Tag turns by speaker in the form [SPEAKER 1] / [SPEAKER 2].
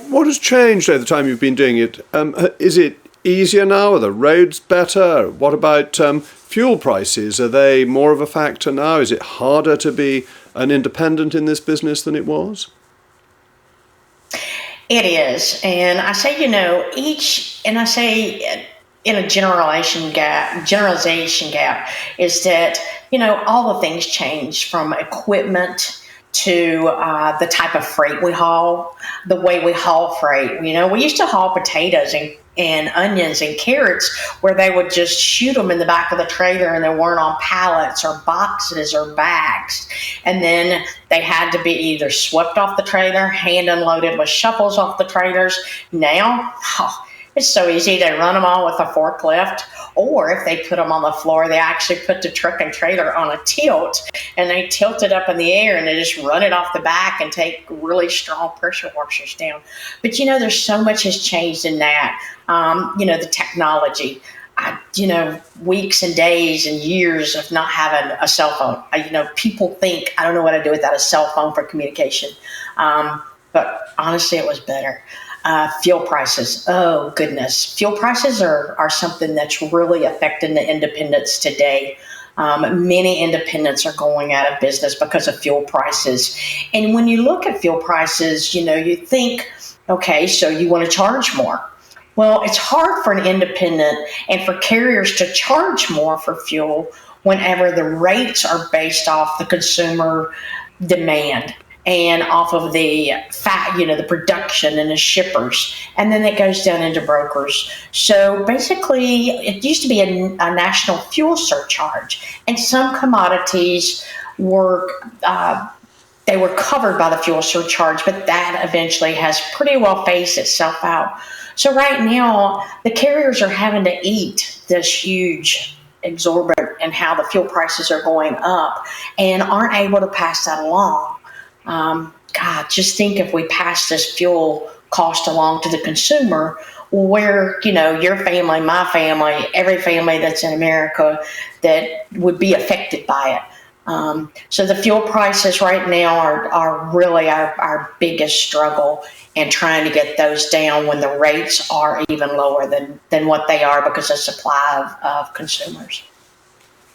[SPEAKER 1] What has changed over the time you've been doing it? Is it easier now? Are the roads better? What about fuel prices? Are they more of a factor now? Is it harder to be an independent in this business than it was?
[SPEAKER 2] It is. And I say, and I say in a generalization gap is that, all the things change from equipment to the type of freight we haul, the way we haul freight. We used to haul potatoes and onions and carrots where they would just shoot them in the back of the trailer and they weren't on pallets or boxes or bags. And then they had to be either swept off the trailer, hand unloaded with shovels off the trailers. Now, it's so easy. They run them all with a forklift, or if they put them on the floor, they actually put the truck and trailer on a tilt, and they tilt it up in the air, and they just run it off the back and take really strong pressure washers down. But, there's so much has changed in that. The technology. Weeks and days and years of not having a cell phone. People think, I don't know what to do without a cell phone for communication. But honestly, it was better. Fuel prices. Oh, goodness. Fuel prices are something that's really affecting the independents today. Many independents are going out of business because of fuel prices. And when you look at fuel prices, you think, okay, so you want to charge more. Well, it's hard for an independent and for carriers to charge more for fuel whenever the rates are based off the consumer demand and off of the the production and the shippers. And then it goes down into brokers. So basically, it used to be a national fuel surcharge. And some commodities were they were covered by the fuel surcharge, but that eventually has pretty well phased itself out. So right now, the carriers are having to eat this huge exorbitant and how the fuel prices are going up and aren't able to pass that along. God, just think if we pass this fuel cost along to the consumer, where, your family, my family, every family that's in America that would be affected by it. So the fuel prices right now are really our biggest struggle, and trying to get those down when the rates are even lower than what they are because of supply of consumers.